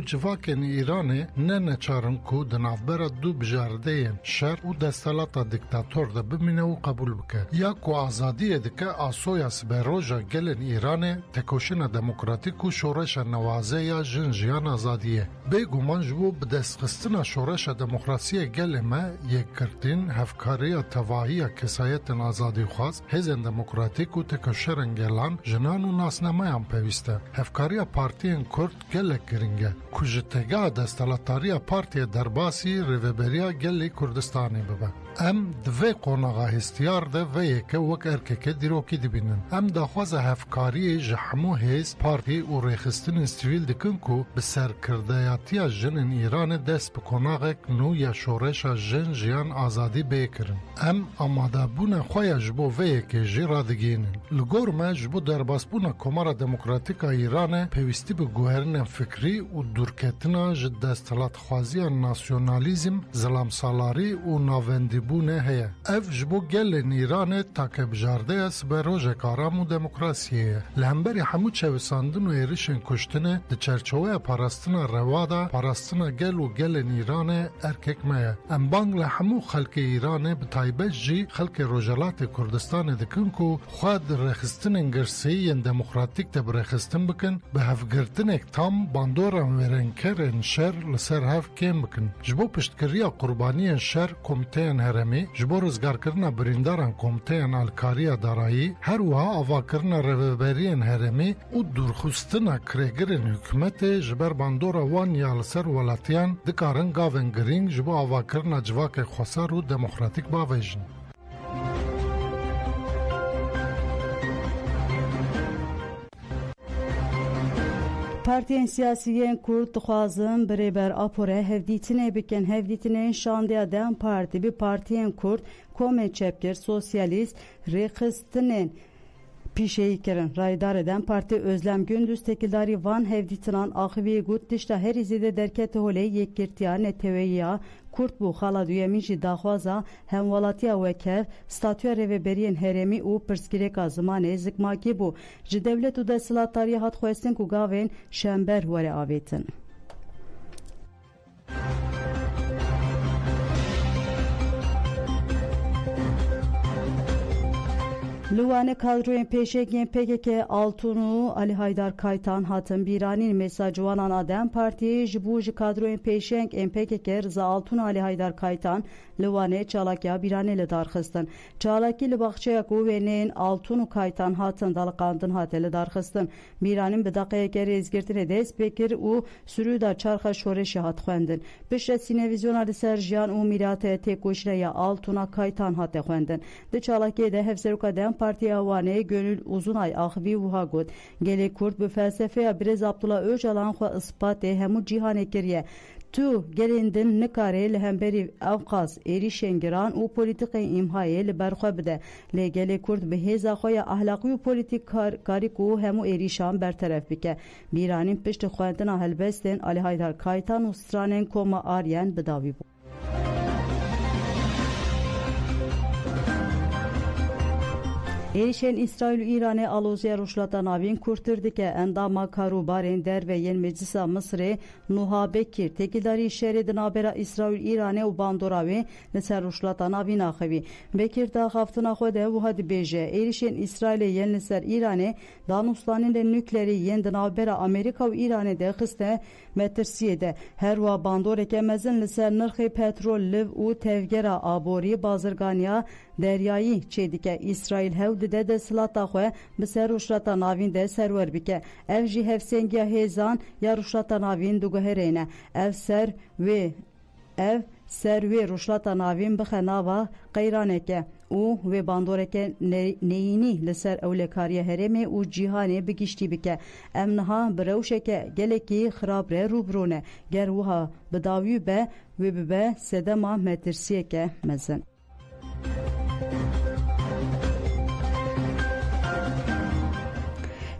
Civakên Îranê ne neçarin ku di navbera du bijardeyên şer û destelata diktator de bimîne û qebûl bike. Ya ku azadiyê dike asoya siberoja gelên Îranê tekoşîna demokratîk û şoreşa newazeya jin jiyan azadiyê. Bêguman ji bo bidestxistina şoreşa demokrasiyê gelê me yekgirtin, hevkariya tevahiya kesayetên azadîxwaz, hêzên demokratîk û tekoşerên gelan, jinan û nasnameyan pevîst e. Hevkariya partiyên Kurd gelek giring e. Ku ji tegeha destelatariya partiya derbasî rêveberiya gelê Kurdistanê bibe. Em di vê qonaxa hestiyar de veyeke wek erkeke dîrokî dibînin. Em daxwaza hevkariyê ji hemû hêz, partî û rêxistinên sivîl dikin ku bi serkirdeyatiya jinên Îranê dest bi konaxek nû ya şoreşa jin jiyan azadî bêkirin. Em amadebûna xwe ya ji bo veyekê jî radigihînin. Li gor me ji bo derbasbûna Komara Demokratîk a Îranê pêwîstî bi guherînên fikrî û dûrketina ji destelatxwaziya nasyonalîzm, zilamsalarî û navendîbûnê heye. Ev ji bo gelên Îranê takebijardeya siberojek aram û demokrasiyê ye. Li hemberî hemû çevisandin û êrişên kuştinê di çerçeweya parastina reva da parastina gel û gelên Îranê erkek me ye. Em bang li hemû xelkê Îranê bi taybet jî xelkê Rojalatê Kurdistanê dikin ku xwe di rêxistinên girseyiyên demokratîk de bi rêxistin bikin, bi hevgirtinek tam bandoran wêrenkerên şer li ser hev kêm bikin. Ji bo piştkiriya qurbaniyên şer komiteyên heremî, ji bo rizgarkirina birîndaran komiteyên alkariya darayî, her wiha avakirina rêveberiyên heremî û dûrxistina kirêgirên hikûmetê ji ber bandora wan ya li ser welatiyan dikarin gavên girîng ji bo avakirina civakê xwesar û demokratîk bavêjin. Partiyên siyasiyên Kurd dixwazin birêber Aporê hevdîtinê bikin. Hevdîtinên şandiya Dem Partî bi partiyên Kurd, Komê Çepkir, Sosyalîst, rêxistinên pîşeyî kirin. Raydarê Dem Partî Özlem Gündüz tekildarî van hevdîtinan axiviyê got tişta herî zêde derkete holê yekgirtiya neteweyîya Kurd bû xala duyemîn jî daxwaza hemwelatiya wekev, statûya rêveberiyên herêmî û pirsgirêka zimanê zikmakî bû. Ji dewlet û desthilatdariyê hat xwestin ku gavên şember were avêtin. Li Wanê kadroyên pêşengiyên PKK Altun û Ali Haydar Kaytan hatin bîranîn. Mesajwanan a Dem Partiyê ji bo ji kadroyên pêşeng ên PKK Rıza Altun û Ali Haydar Kaytan li Wanê çalakiya bîranê li darxistin. Çalakî li baxçeya ku wêneyên Altun û Kaytan hatin daliqandin hate li darxistin. Bîranîn bi daqeyeke rêzgirtinê dest pê kir û sürûda çarxa şoreşê hat xwendin. Piştre sînevizyona li ser jiyan û mîratê têkoşîna ya Altuna Kaytan hate xwendin. Di çalakiyê de hevseroka Dem Partiya Wanê Gönül Uzunay axivî wiha got. Gelê Kurd bi felsefeya Birêz Abdullah Öcalan xwe ispatê hemû cîhanê kiriye. Tu gelên din nikare li hemberî ewqas êrişên giran û polîtikên îmhayê li ber xwe bide. Lê gelê Kurd bi hêza xwe ya ahlaqî û polîtîk karî ku hemû êrişan berteref bike. Bîranîn piştî xwendina helbestên Ali Haydar Kaytan û stranên Koma Aryen bidawî bû. Êrişên İsraîl û Îranê aloziya rojhilata navîn kurtir dike. Endama karûbarên derveyên Meclisa Misrê Nuha Bekir tekildarî şerê di navbera İsraîl û Îranê û bandora wê li ser rojhilata navîn axivî. Bekir daxaftina xwe de wiha dibêje êrişên İsraîlê yên li ser Îranê danûstanên nuklerî yên di navbera Amerîka û Îranê de xiste metirsiyê de. Her wiha bandoreke mezin li ser nirxê petrol, liv û tevgera aborî bazirganiya deryayî çê dike. İsraîl hewl dide desthilata xwe bi ser rojhilata navîn de serwer bike. Ev jî hevsengiya hêzan ya rojhilata navîn diguherîne. Ev ser wê rojhilata navîn bixe nava qeyraneke û wê bandoreke neyînî li ser ewlekariya herêmê û cîhanê bigiştî bike. Em niha bi rewşeke gelekî xirab re rûbirû ne. Ger wiha bidawî be wê bibe sedema metirsiyeke mezin.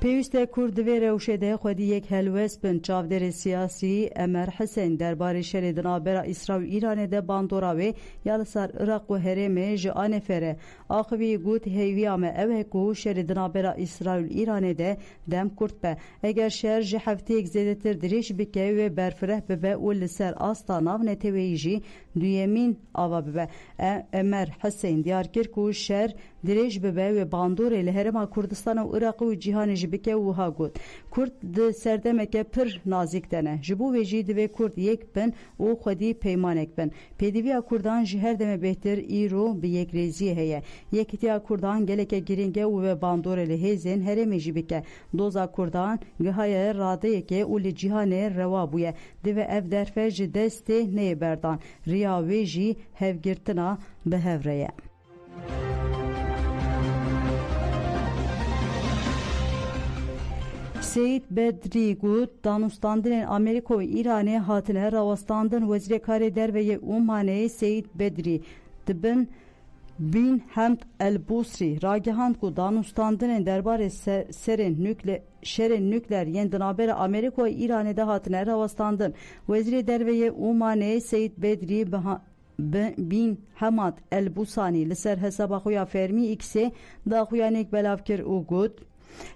پیوسته کرد و روشده خودی یک هلوس بن چاودر سیاسی امر حسین درباره شریدنا برا اسرائیل ایران ده باندوراوی یال سر عراق و هرم جان فره آخوی گوت هیوی ام اوه کو شریدنا برا اسرائیل ایران ده دم کرد به اگر شهر جه هفته یک زیده تر دریش بکه و برفره ببه و لسر آستاناو نتویجی دویمین آوا ببه امر حسین دیار کرد کو شهر دریش ببه و باندور لهرم کردستان و عراق و جهان جبکه و ها گود کرد سردمکه پر نازک دنه جبو و جید و کرد یک بن و خودی پیمانک بن پیدوی کردان جهر دم بهتر ایرو به یک ریزی هیه یکیتیا کردان گلک گرینگه و باندور لهزین هرم جبکه دوزا کردان گهای راده که اول جهان روابویه دو اف درفه جدست نه بردان ریاویجی هفگرتنا به هفریه Seyit Bedri Gud danustandın Amerika ve İran'e hatine ravastandın vezir kare derveye umane Seyit Bedri dibin bin Hamd el-Busri ragihan ku danustandın derbar şerin nükleer yendinaber Amerika ve İran'e de hatine ravastandın vezir derveye umane Seyit Bedri bin Hamad el-Busani liser hesaba xuya fermi ikse da xuya nek belavkir u gud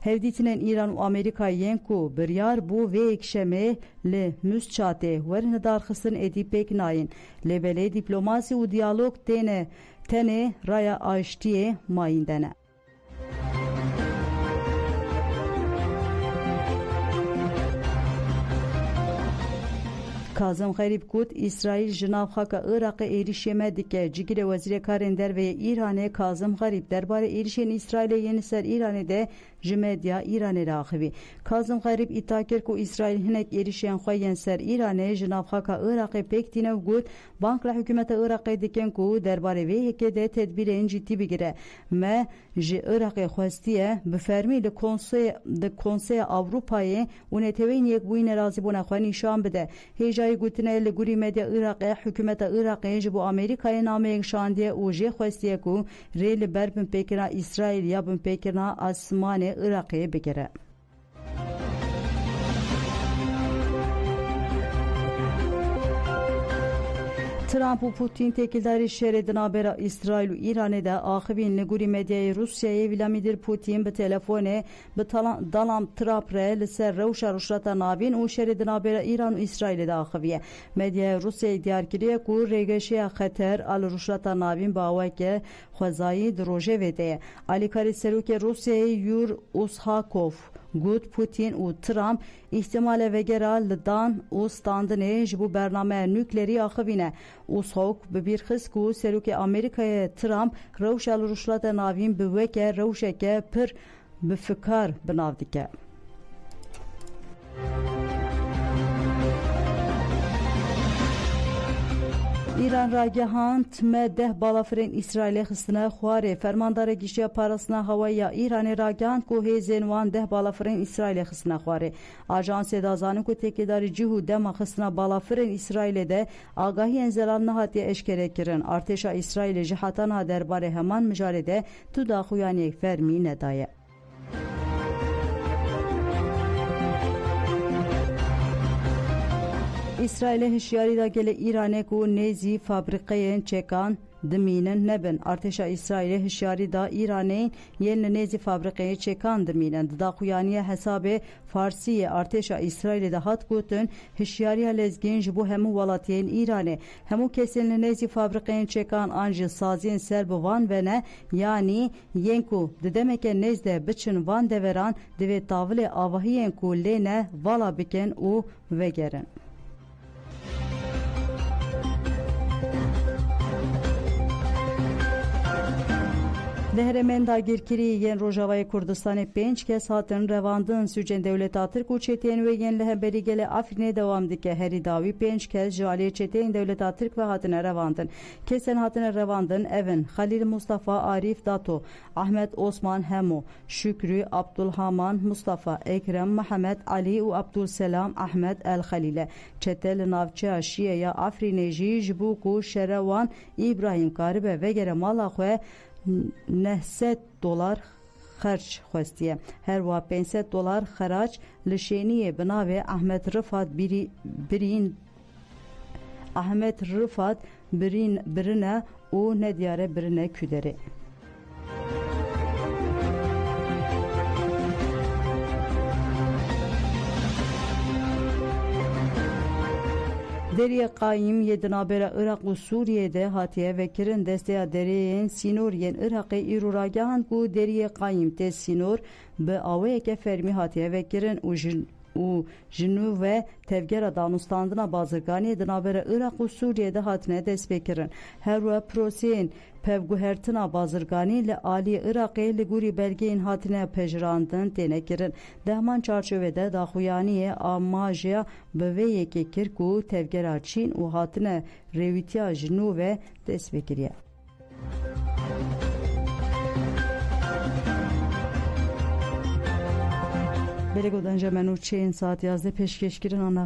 Hevditinen İran و Amerika'yên ku biryar bû vê ekşemê li Müsçatê werin darxistin êdî pêk nayên lêbelê dîplomasî û diyalog tenê raya aştiyê mayîn dene. Kazım Xerib Kut İsrail jinav xaka Irak'ı erişeme dike cigire vezire karên derveye İranê Kazım Xerib derbare erişên İsrail'e yeni ser İranê de jimedya İranê raxivi. Kazım Xerib îta kir ku İsrail hinek erişên xwe yên ser İranê jinav xaka Irak'ê pêk tîne got bankla hükümeta Irak'ê dikin ku derbare vê hekê de tedbîrên cidî bigire. Me ji Irak'ê xwestiye bi fermî li Konseya Avrupayê û netewên yekbûyînê razîbûna xwe nîşan bide. Hêjayê gotine li gurî medya Irak'ê hükümeta Irak'ê ji bo Amerîkayê nameyek şandiye û jê xwestiye ku rê li ber bin pêkirina İsrail ya bin pêkirina asmanê Irak'ê bigire. Trump û Putin têkildarî şerê dinabera İsrail û İranê de axivîn li gurî medyayê Rusyayê Vladimir Putin bi telefonê bi Donald Trump re li ser rewşa rûşrata navîn û şerê dinabera İran û İsrailê de axiviye. Medyaya Rusyayê diyar kiriye ku rêgeşeya xeter al rûşrata navîn baweke xwezayî di rojevê de ye. Alîkarî serokê Rusyayê Yur Ushakov Gud Putin û Trump ihtimale vegera li dan û standinê ji bo bernameya nüklerî axivîne. Ushakov bi bîr xist ku serokê Amerîkayê Trump rewşa li rûşrata navîn bi weke rewşeke pir bifikar binav dike. İran ragihan me deh balafirên İsrailê xistine xwarê fermandara giştiya parastina hewaya İranê ragihan ku hêzên wan deh balafirên İsrailê xistine xwarê. Ajansê da zanin ku têkêdarî cih û dema xistina balafirên İsrailê de agahiyên zelal nehatiye eşkere kirin. Artêşa İsrailê ji hetana derbarê heman mijarê de tu daxuyaniyek fermî nedaye. İsrail'e hişyarî da gele İranê ku nêzî fabrikeyên çekan dimînin nebin. Artêşa İsrailê hişyarî da İranê yên li nêzî fabrikeyê çekan dimînin. Di daxuyaniya hesabê Farsiyê artêşa İsrailê de hat gotin hişyariya lezgên ji bo hemû welatiyên İranê. Hemû kesên li nêzî fabrikeyên çekan an ji saziyên ser bi van vene yanî yên ku di demeke nêz de biçin van deveran divê tavilê avahiyên ku lê ne vala bikin û vegerin. Lehremen dagirkirî yên Rojavayê Kurdistanê 5 kes hatin revandin sücên Dewleta Tirk û çeteyên wê yên li hemberî gelê Afrînê dewam dike. Herî dawî 5 kes ji aliyê çeteyên Dewleta Tirk ve hatine revandin. Kesên hatine revandin evin Xalîl Mustafa Arif Dato, Ahmet Osman Hemo, Şükrü Abdulhaman Mustafa, Ekrem Mehmet Ali û Abdulselam Ahmet El Xalîle. Çete li navçeya Şîyeya Afrînê jî ji bo ku şere wan İbrahîm karibe vegere mala xwe $900 خرج خوستیه. هر وا $500 خراج لشینی بناوی احمد رفات برنه و ندیاره برنه کدره. Deriye Qayyim yedinabera Irak u Suriye'de hatiye vekirin desteğe deriyen Sinuriyen Irak'ı iruragahan ku Deriye Qayyim te Sinur be avayeke fermi hatiye vekirin u jinu ve tevgera danustandına bazırgani dinabera Irak u Suriye'de hatine despekirin. Her ve proseyin pevguhertina bazırgani le Ali Irak'ı le guri belgeyin hatine pejrandın tenekirin. Dehman çarşövede daxuyaniye amajya beveyeke kirku tevgera Çin u hatine revitiya jinu ve desbekiriye. Belego danje menü çeyin saat yazdı peşkeşkirin ana